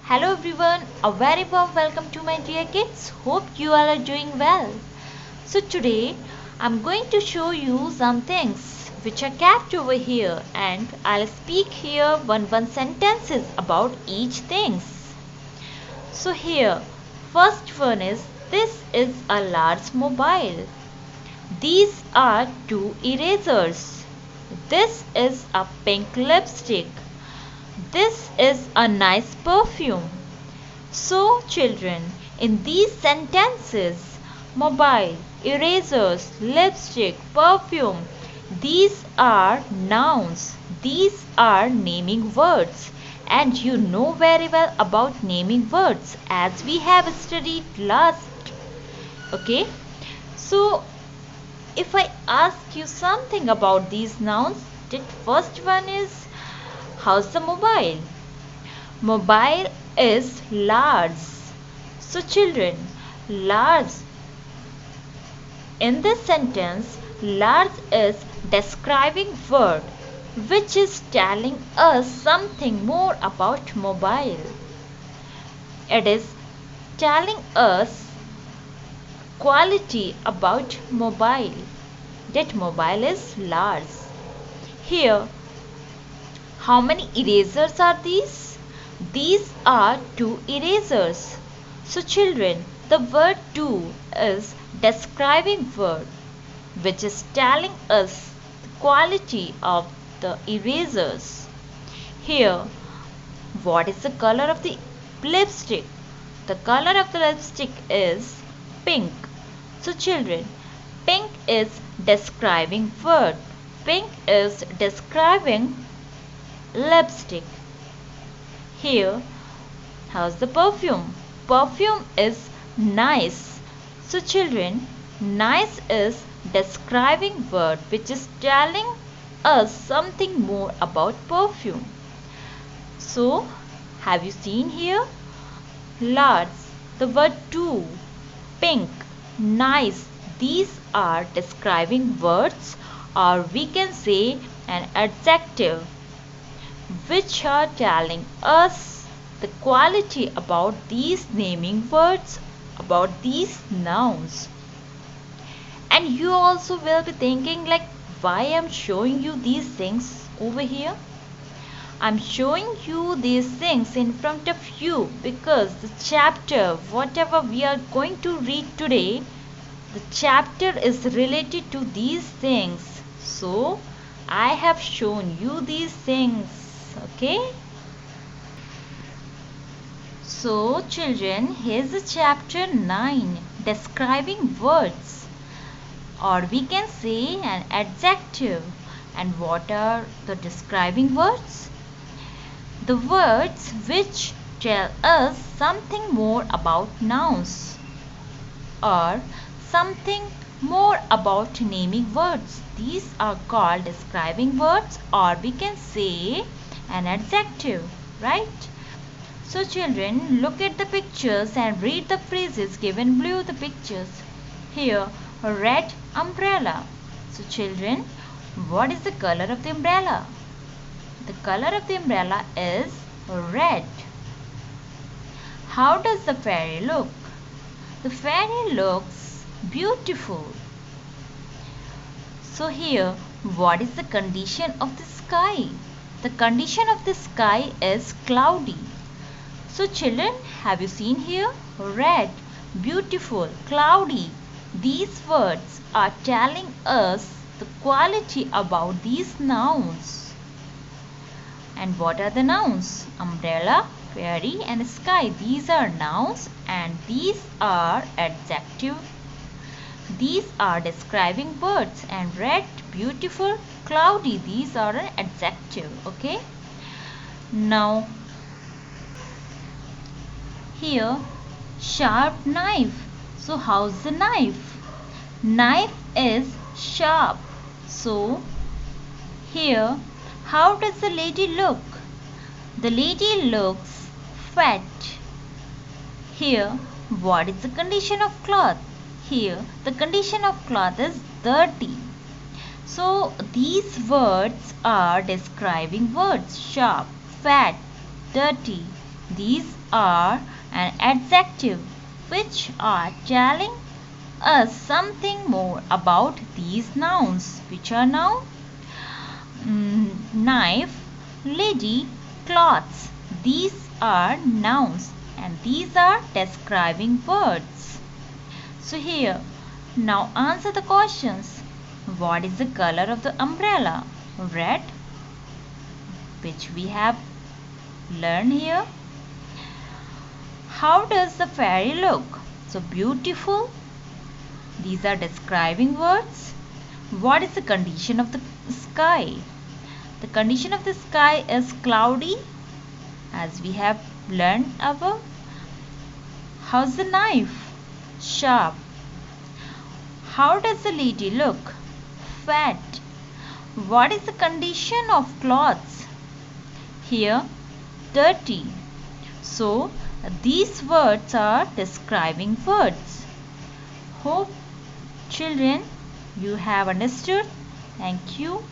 Hello everyone, a very warm welcome to my dear kids. Hope you all are doing well. So today I'm going to show you some things which are kept over here and I'll speak here one sentences about each things. So here, first one is this is a large mobile. These are two erasers. This is a pink lipstick. This is a nice perfume. So, children, in these sentences, mobile, erasers, lipstick, perfume, these are nouns. These are naming words. And you know very well about naming words as we have studied last. Okay? So, if I ask you something about these nouns, the first one is how's the mobile? Mobile is large. So children, large. In this sentence, large is describing word which is telling us something more about mobile. It is telling us quality about mobile. That mobile is large. Here, how many erasers are these? These are two erasers. So children, the word two is describing word which is telling us the quality of the erasers. Here, what is the color of the lipstick? The color of the lipstick is pink. So children, pink is describing word. Pink is describing lipstick. Here, how's the perfume? Perfume is nice. So children, nice is describing word which is telling us something more about perfume. So, have you seen here? Large, the word two, pink, nice, these are describing words or we can say an adjective which are telling us the quality about these naming words, about these nouns. And you also will be thinking like why I'm showing you these things over here. I'm showing you these things in front of you because the chapter, whatever we are going to read today, the chapter is related to these things. So, I have shown you these things. Okay? So, children, here's the chapter 9 describing words, or we can say an adjective. And what are the describing words? The words which tell us something more about nouns or something more about naming words. These are called describing words, or we can say an adjective, right? So children, look at the pictures and read the phrases given below the pictures. Here, a red umbrella. So children, what is the color of the umbrella? The color of the umbrella is red. How does the fairy look? The fairy looks beautiful. So here, what is the condition of the sky? The condition of the sky is cloudy. So children, have you seen here? Red, beautiful, cloudy. These words are telling us the quality about these nouns. And what are the nouns? Umbrella, fairy and sky. These are nouns and these are adjective. These are describing words, and red, beautiful, cloudy, these are an adjective. Okay. Now here, sharp knife. So how's the knife? Knife is sharp. So here, how does the lady look? The lady looks fat. Here, what is the condition of cloth? Here, the condition of cloth is dirty. So, these words are describing words. Sharp, fat, dirty. These are an adjective which are telling us something more about these nouns. Which are now knife, lady, cloths. These are nouns and these are describing words. So here, now answer the questions. What is the color of the umbrella? Red, which we have learned here. How does the fairy look? So beautiful. These are describing words. What is the condition of the sky? The condition of the sky is cloudy, as we have learned above. How's the knife? Sharp. How does the lady look? Fat. What is the condition of clothes? Here, dirty. So, these words are describing words. Hope, children, you have understood. Thank you.